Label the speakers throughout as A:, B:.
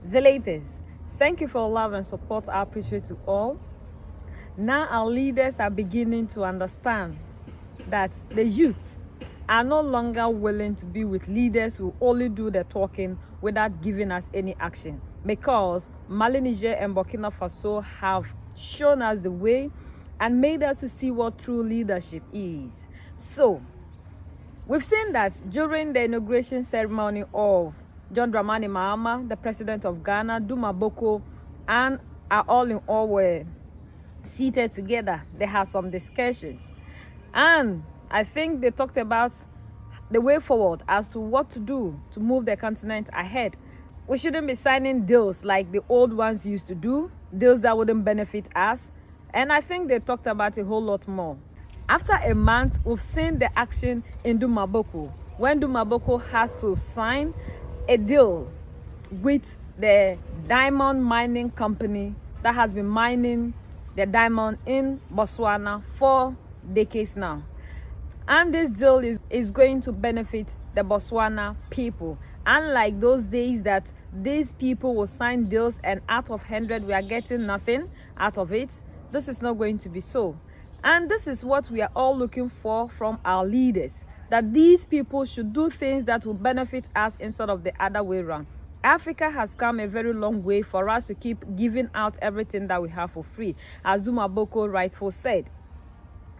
A: The latest. Thank you for love and support. I appreciate you all. Now our leaders are beginning to understand that the youths are no longer willing to be with leaders who only do the talking without giving us any action, because Mali, Niger and Burkina Faso have shown us the way and made us to see what true leadership is. So we've seen that during the inauguration ceremony of John Dramani Mahama, the president of Ghana, Duma Boko, and our all-in-all were seated together. They had some discussions, and I think they talked about the way forward as to what to do to move the continent ahead. We shouldn't be signing deals like the old ones used to do, deals that wouldn't benefit us. And I think they talked about a whole lot more. After a month, we've seen the action in Duma Boko, when Duma Boko has to sign a deal with the diamond mining company that has been mining the diamond in Botswana for decades now. And this deal is going to benefit the Botswana people. Unlike those days that these people will sign deals and out of 100 we are getting nothing out of it, this is not going to be so. And this is what we are all looking for from our leaders, that these people should do things that will benefit us instead of the other way around. Africa has come a very long way for us to keep giving out everything that we have for free. As Duma Boko rightfully said,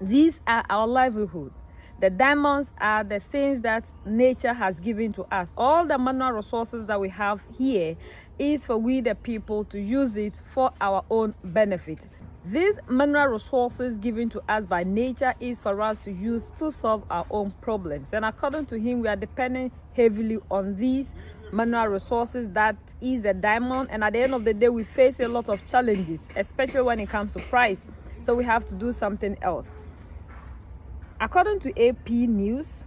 A: these are our livelihood. The diamonds are the things that nature has given to us. All the mineral resources that we have here is for we the people to use it for our own benefit. These mineral resources given to us by nature is for us to use to solve our own problems. And according to him, we are depending heavily on these mineral resources, that is a diamond. And at the end of the day, we face a lot of challenges, especially when it comes to price. So we have to do something else. According to AP News,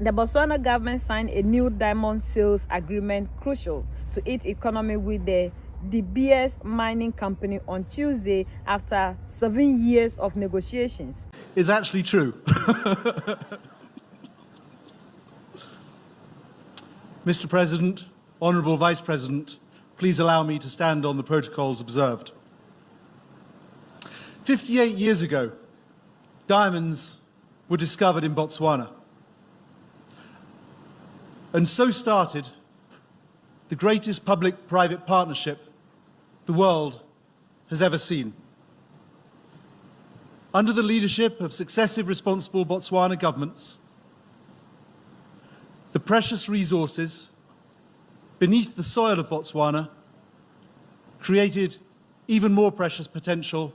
A: the Botswana government signed a new diamond sales agreement crucial to its economy with the De Beers mining company on Tuesday after 7 years of negotiations.
B: Is actually true. Mr. President, Honourable Vice President, please allow me to stand on the protocols observed. 58 years ago, diamonds were discovered in Botswana. And so started the greatest public-private partnership the world has ever seen. Under the leadership of successive responsible Botswana governments, the precious resources beneath the soil of Botswana created even more precious potential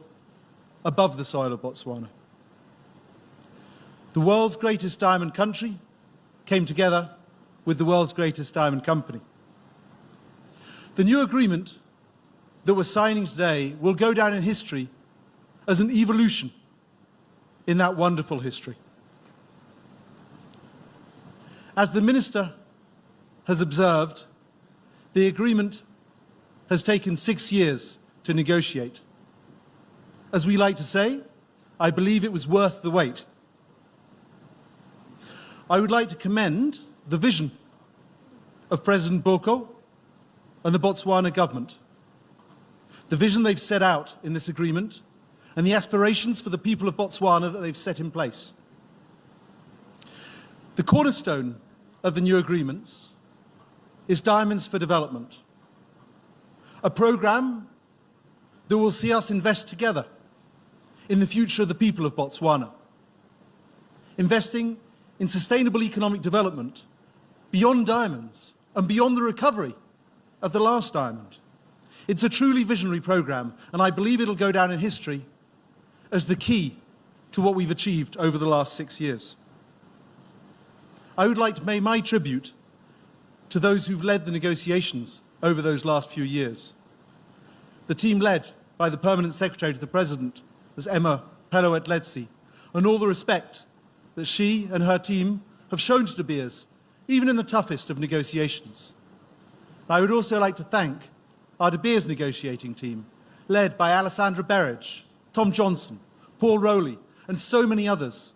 B: above the soil of Botswana. The world's greatest diamond country came together with the world's greatest diamond company. The new agreement that we're signing today will go down in history as an evolution in that wonderful history. As the Minister has observed, the agreement has taken 6 years to negotiate. As we like to say, I believe it was worth the wait. I would like to commend the vision of President Boko and the Botswana government, the vision they've set out in this agreement, and the aspirations for the people of Botswana that they've set in place. The cornerstone of the new agreements is Diamonds for Development, a program that will see us invest together in the future of the people of Botswana, investing in sustainable economic development beyond diamonds and beyond the recovery of the last diamond. It's a truly visionary program, and I believe it'll go down in history as the key to what we've achieved over the last 6 years. I would like to pay my tribute to those who've led the negotiations over those last few years. The team led by the Permanent Secretary to the President, as Emma Pelowet-Letsi, and all the respect that she and her team have shown to De Beers, even in the toughest of negotiations. I would also like to thank our De Beers negotiating team, led by Alessandra Berridge, Tom Johnson, Paul Rowley, and so many others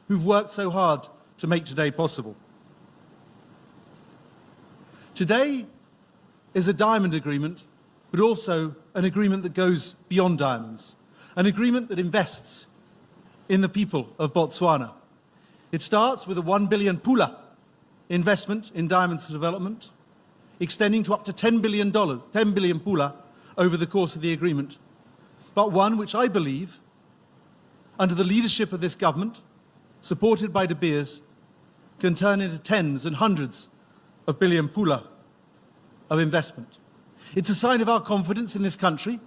B: who've worked so hard to make today possible. Today, is a diamond agreement, but also an agreement that goes beyond diamonds, an agreement that invests in the people of Botswana. It starts with a 1 billion pula investment in diamonds development, extending to up to $10 billion pula over the course of the agreement, but one which I believe, under the leadership of this government, supported by De Beers, can turn into tens and hundreds of billion pula of investment. It's a sign of our confidence in this country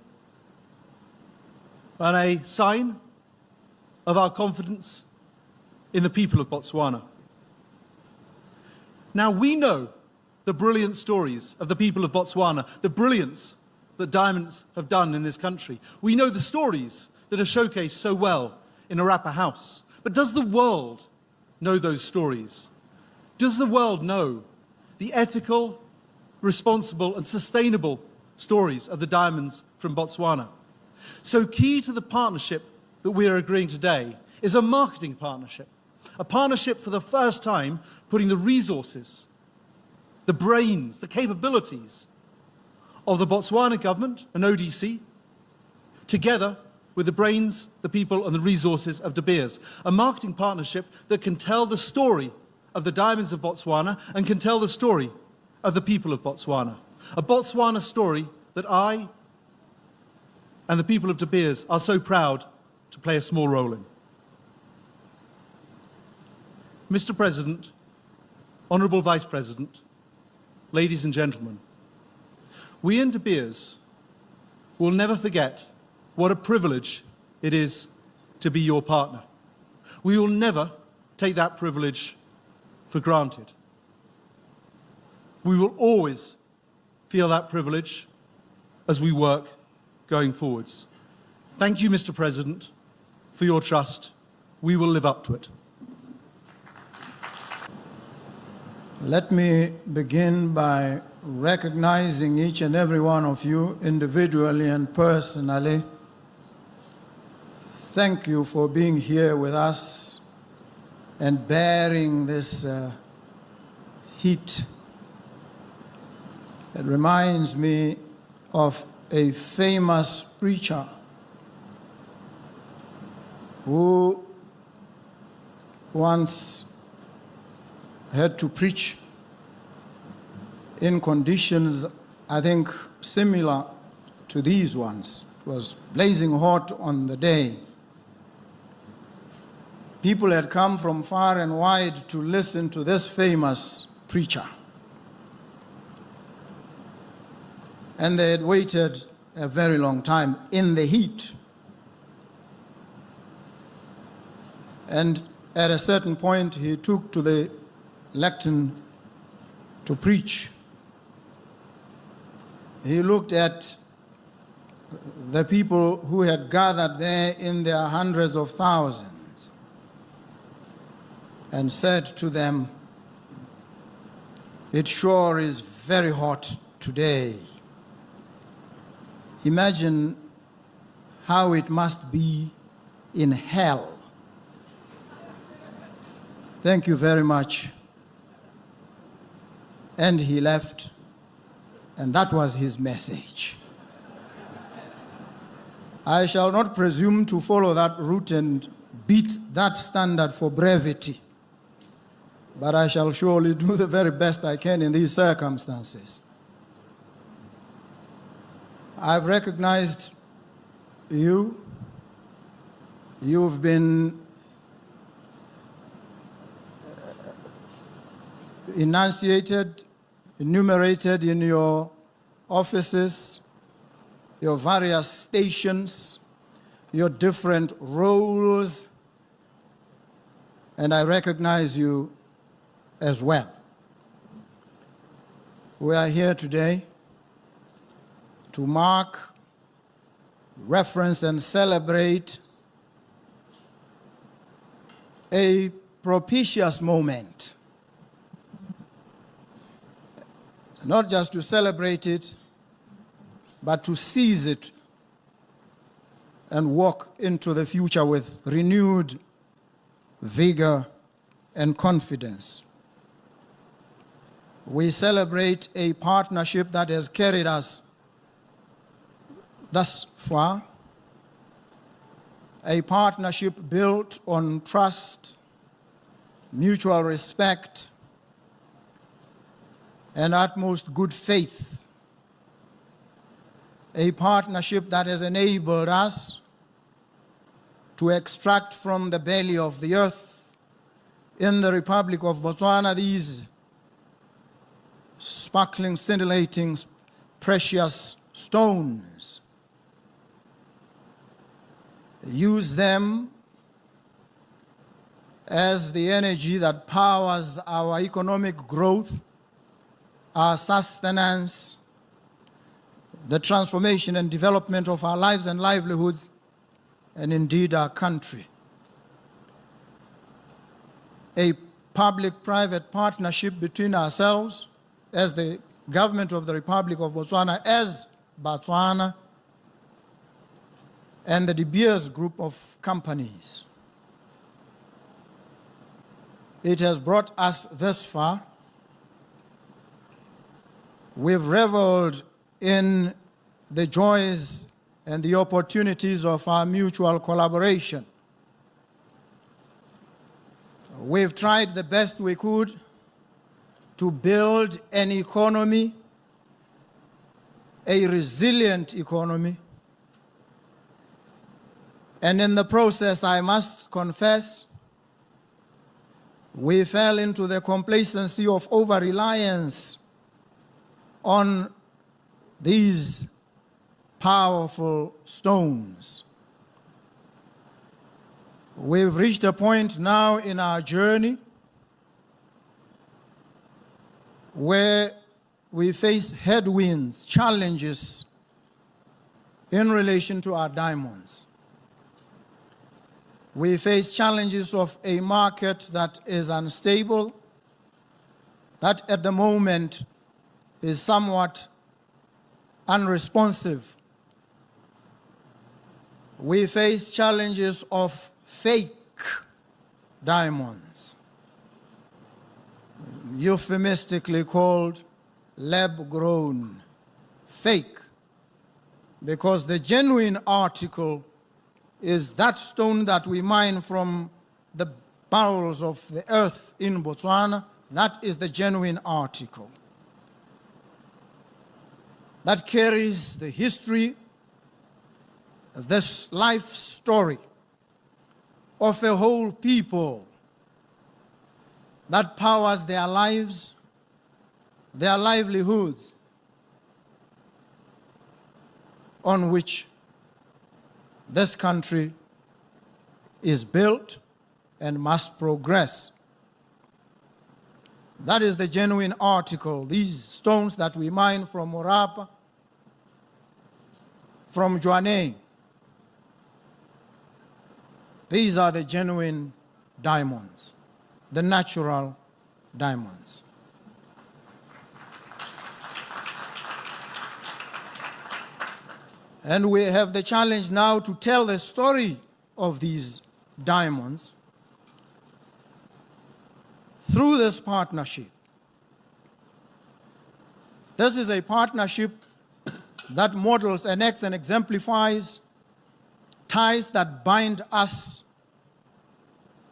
B: and a sign of our confidence in the people of Botswana. Now, we know the brilliant stories of the people of Botswana, the brilliance that diamonds have done in this country. We know the stories that are showcased so well in Arapa House. But does the world know those stories? Does the world know the ethical, responsible, and sustainable stories of the diamonds from Botswana? So key to the partnership that we are agreeing today is a marketing partnership. A partnership for the first time putting the resources, the brains, the capabilities of the Botswana government and ODC together with the brains, the people, and the resources of De Beers. A marketing partnership that can tell the story of the diamonds of Botswana and can tell the story of the people of Botswana. A Botswana story that I and the people of De Beers are so proud to play a small role in. Mr. President, Honourable Vice President, ladies and gentlemen, we in De Beers will never forget what a privilege it is to be your partner. We will never take that privilege for granted. We will always feel that privilege as we work going forwards. Thank you, Mr. President, for your trust. We will live up to it.
C: Let me begin by recognizing each and every one of you individually and personally. Thank you for being here with us and bearing this heat. It reminds me of a famous preacher who once had to preach in conditions, I think, similar to these ones. It was blazing hot on the day. People had come from far and wide to listen to this famous preacher. And they had waited a very long time in the heat. And at a certain point, he took to the lectern to preach. He looked at the people who had gathered there in their hundreds of thousands and said to them, "It sure is very hot today. Imagine how it must be in hell." Thank you very much. And he left, and that was his message. I shall not presume to follow that route and beat that standard for brevity, but I shall surely do the very best I can in these circumstances. I've recognized you. You've been enunciated, enumerated in your offices, your various stations, your different roles, and I recognize you as well. We are here today to mark, reference, and celebrate a propitious moment. Not just to celebrate it, but to seize it and walk into the future with renewed vigor and confidence. We celebrate a partnership that has carried us thus far, a partnership built on trust, mutual respect, and utmost good faith, a partnership that has enabled us to extract from the belly of the earth in the Republic of Botswana these sparkling, scintillating, precious stones. Use them as the energy that powers our economic growth, our sustenance, the transformation and development of our lives and livelihoods, and indeed our country. A public-private partnership between ourselves as the government of the Republic of Botswana, as Botswana, and the De Beers group of companies. It has brought us this far. We've reveled in the joys and the opportunities of our mutual collaboration. We've tried the best we could to build an economy, a resilient economy. And in the process, I must confess, we fell into the complacency of over-reliance on these powerful stones. We've reached a point now in our journey where we face headwinds, challenges in relation to our diamonds. We face challenges of a market that is unstable, that at the moment is somewhat unresponsive. We face challenges of fake diamonds, euphemistically called lab-grown, fake, because the genuine article is that stone that we mine from the bowels of the earth in Botswana. That is the genuine article that carries the history, this life story of a whole people that powers their lives, their livelihoods, on which this country is built and must progress. That is the genuine article. These stones that we mine from Morapa, from Joanne, these are the genuine diamonds, the natural diamonds. And we have the challenge now to tell the story of these diamonds through this partnership. This is a partnership that models, enacts, and exemplifies ties that bind us,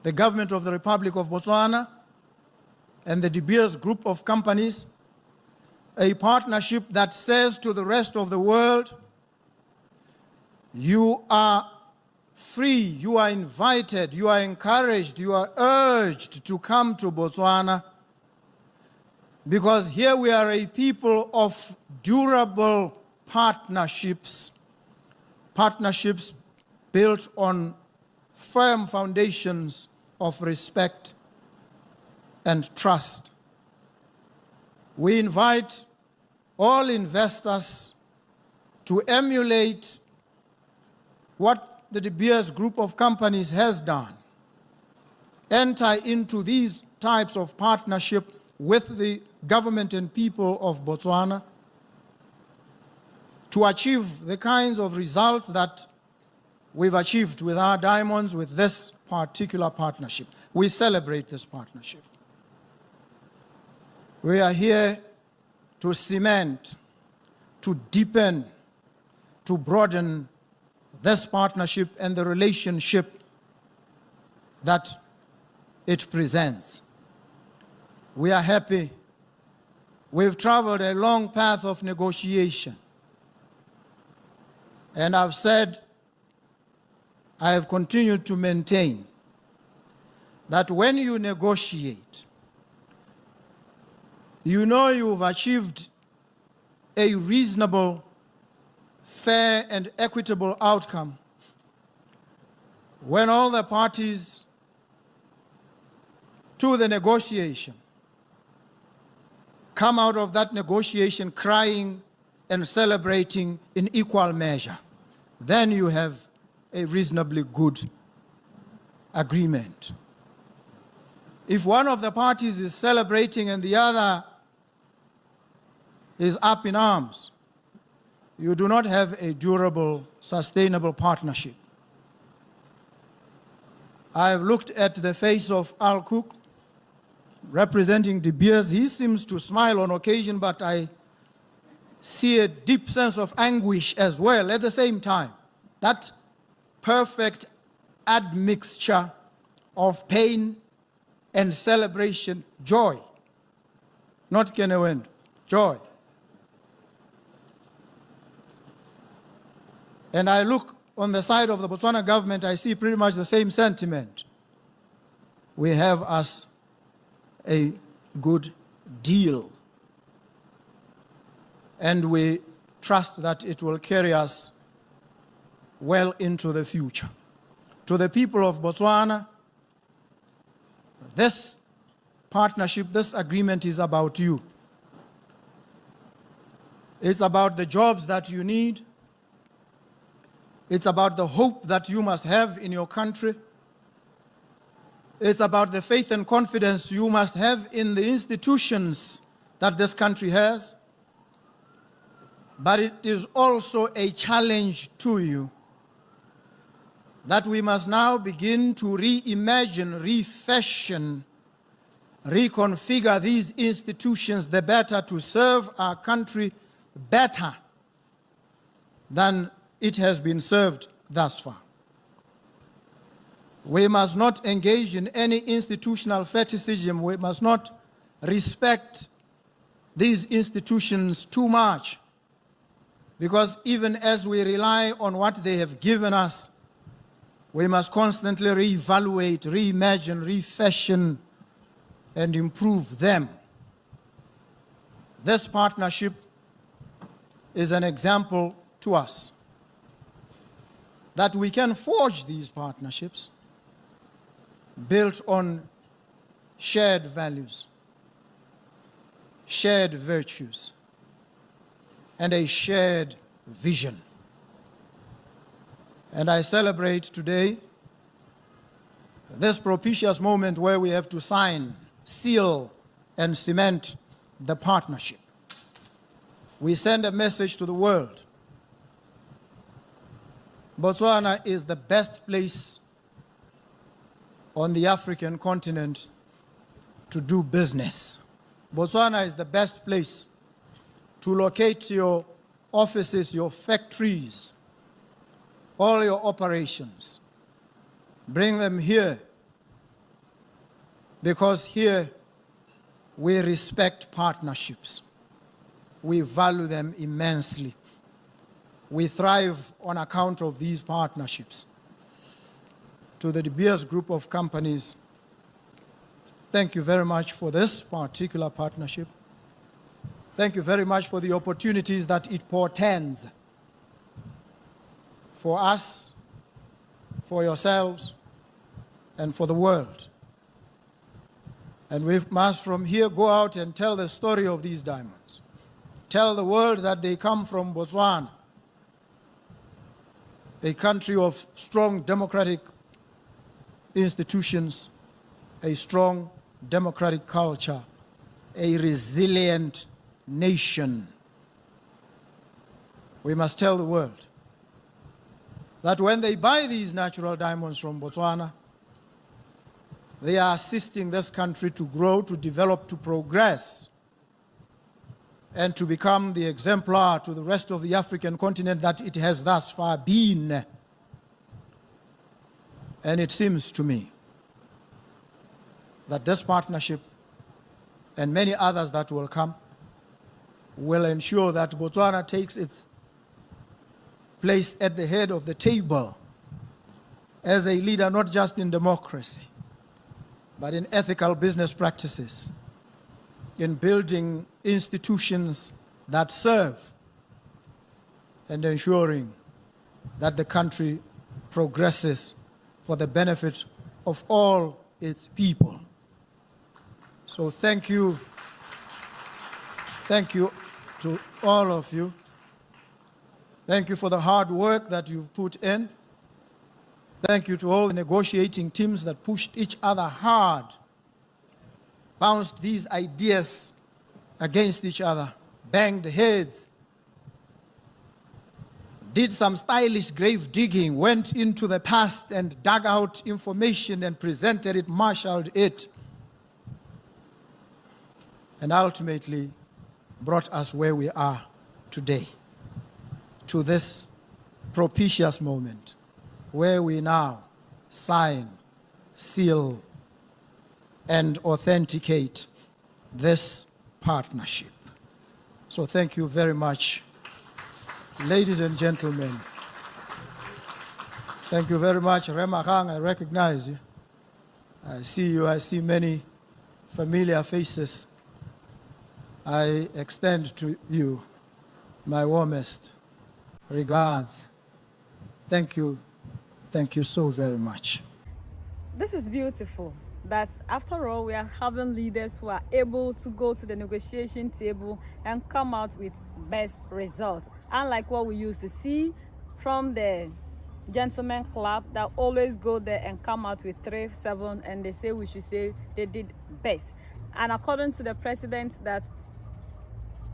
C: the government of the Republic of Botswana, and the De Beers group of companies, a partnership that says to the rest of the world, you are free, you are invited, you are encouraged, you are urged to come to Botswana, because here we are a people of durable partnerships, partnerships built on firm foundations of respect and trust. We invite all investors to emulate what the De Beers group of companies has done. Enter into these types of partnership with the government and people of Botswana to achieve the kinds of results that we've achieved with our diamonds with this particular partnership. We celebrate this partnership. We are here to cement, to deepen, to broaden this partnership and the relationship that it presents. We are happy. We've traveled a long path of negotiation. And I've said, I have continued to maintain that when you negotiate, you know you've achieved a reasonable, fair, and equitable outcome when all the parties to the negotiation come out of that negotiation crying and celebrating in equal measure. Then you have a reasonably good agreement. If one of the parties is celebrating and the other is up in arms, you do not have a durable, sustainable partnership. I have looked at the face of Al Cook, representing De Beers. He seems to smile on occasion, but I see a deep sense of anguish as well at the same time. That perfect admixture of pain and celebration, joy, not Kenewend, joy. And I look on the side of the Botswana government, I see pretty much the same sentiment. We have us a good deal. And we trust that it will carry us well into the future. To the people of Botswana, this partnership, this agreement is about you. It's about the jobs that you need. It's about the hope that you must have in your country. It's about the faith and confidence you must have in the institutions that this country has. But it is also a challenge to you that we must now begin to reimagine, refashion, reconfigure these institutions the better to serve our country better than it has been served thus far. We must not engage in any institutional fetishism. We must not respect these institutions too much, because even as we rely on what they have given us, we must constantly reevaluate, reimagine, refashion, and improve them. This partnership is an example to us that we can forge these partnerships built on shared values, shared virtues, and a shared vision. And I celebrate today this propitious moment where we have to sign, seal, and cement the partnership. We send a message to the world. Botswana is the best place on the African continent to do business. Botswana is the best place to locate your offices, your factories, all your operations. Bring them here, because here we respect partnerships. We value them immensely. We thrive on account of these partnerships. To the De Beers group of companies, thank you very much for this particular partnership. Thank you very much for the opportunities that it portends for us, for yourselves, and for the world. And we must from here go out and tell the story of these diamonds. Tell the world that they come from Botswana, a country of strong democratic institutions, a strong democratic culture, a resilient nation. We must tell the world that when they buy these natural diamonds from Botswana, they are assisting this country to grow, to develop, to progress and to become the exemplar to the rest of the African continent that it has thus far been. And it seems to me that this partnership and many others that will come will ensure that Botswana takes its place at the head of the table as a leader, not just in democracy, but in ethical business practices, in building institutions that serve and ensuring that the country progresses for the benefit of all its people. So thank you to all of you. Thank you for the hard work that you've put in. Thank you to all the negotiating teams that pushed each other hard, bounced these ideas against each other, banged heads, did some stylish grave digging, went into the past and dug out information and presented it, marshaled it, and ultimately brought us where we are today, to this propitious moment where we now sign, seal, and authenticate this partnership. So thank you very much, ladies and gentlemen. Thank you very much. Remakang, I recognize you. I see you. I see many familiar faces. I extend to you my warmest regards. Thank you. Thank you so very much.
A: This is beautiful, that after all, we are having leaders who are able to go to the negotiation table and come out with best results. Unlike what we used to see from the gentleman club that always go there and come out with 3-7, and they say we should say they did best. And according to the president, that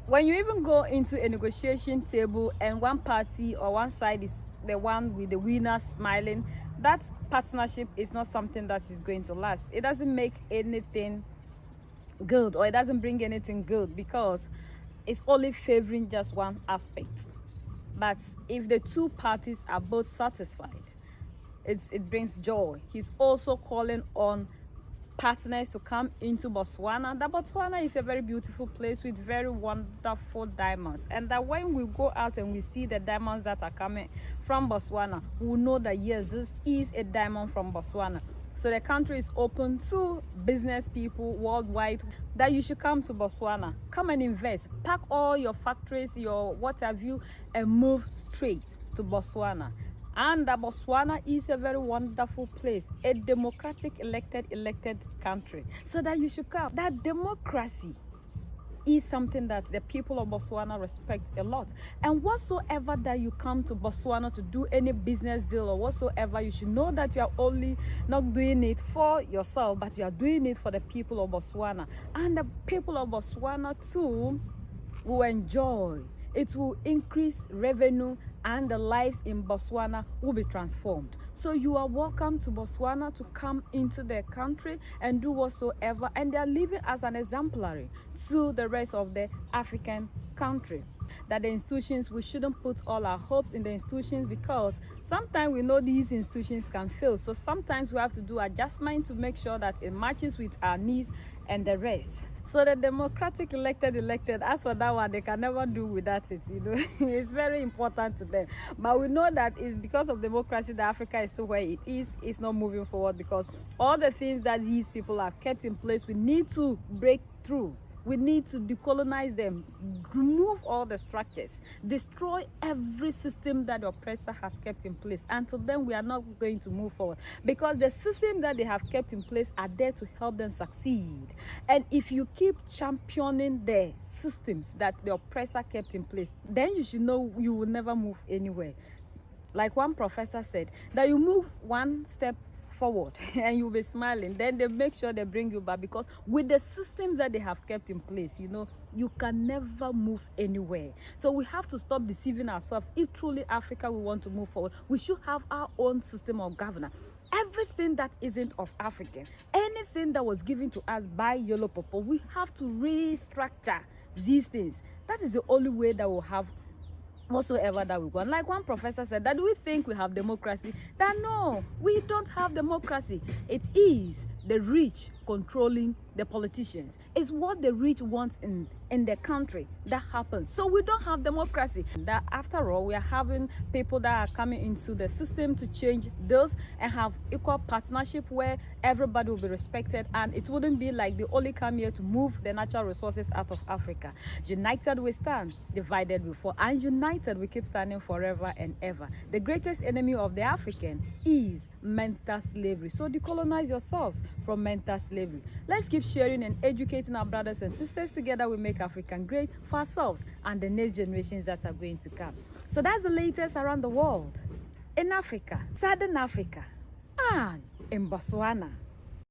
A: when you even go into a negotiation table and one party or one side is the one with the winner smiling, that partnership is not something that is going to last. It doesn't make anything good, or it doesn't bring anything good, because it's only favoring just one aspect. But if the two parties are both satisfied, it brings joy. He's also calling on partners to come into Botswana. That Botswana is a very beautiful place with very wonderful diamonds, and that when we go out and we see the diamonds that are coming from Botswana, we know that yes, this is a diamond from Botswana. So the country is open to business people worldwide that you should come to Botswana, come and invest, pack all your factories, your what have you, and move straight to Botswana. And Botswana is a very wonderful place, a democratic elected country. So that you should come. That democracy is something that the people of Botswana respect a lot. And whatsoever that you come to Botswana to do any business deal or whatsoever, you should know that you are only not doing it for yourself, but you are doing it for the people of Botswana. And the people of Botswana too will enjoy. It will increase revenue, and the lives in Botswana will be transformed. So you are welcome to Botswana to come into their country and do whatsoever, and they are living as an exemplary to the rest of the African country. That the institutions, we shouldn't put all our hopes in the institutions, because sometimes we know these institutions can fail. So sometimes we have to do adjustment to make sure that it matches with our needs and the rest. So the democratic elected, as for that one, they can never do without it, you know. It's very important to them. But we know that it's because of democracy that Africa is still where it is. It's not moving forward, because all the things that these people have kept in place, we need to break through. We need to decolonize them, remove all the structures, destroy every system that the oppressor has kept in place. Until then, we are not going to move forward, because the system that they have kept in place are there to help them succeed. And if you keep championing the systems that the oppressor kept in place, then you should know you will never move anywhere. Like one professor said, that you move one step forward and you'll be smiling, then they make sure they bring you back, because with the systems that they have kept in place, you know, you can never move anywhere. So we have to stop deceiving ourselves. If truly Africa we want to move forward, we should have our own system of governance. Everything that isn't of African, anything that was given to us by Yellow Popo, we have to restructure these things That is the only way that we'll have whatsoever that we want. Like one professor said, that we think we have democracy. That no, we don't have democracy. It is the rich controlling the politicians. It's what the rich want in the country that happens. So we don't have democracy. That after all, we are having people that are coming into the system to change this and have equal partnership where everybody will be respected, and it wouldn't be like they only come here to move the natural resources out of Africa. United we stand, divided we fall, and united we keep standing forever and ever. The greatest enemy of the African is mental slavery. So decolonize yourselves from mental slavery. Let's keep sharing and educating our brothers and sisters. Together we make African great for ourselves and the next generations that are going to come. So that's the latest around the world, in Africa, Southern Africa, and in Botswana.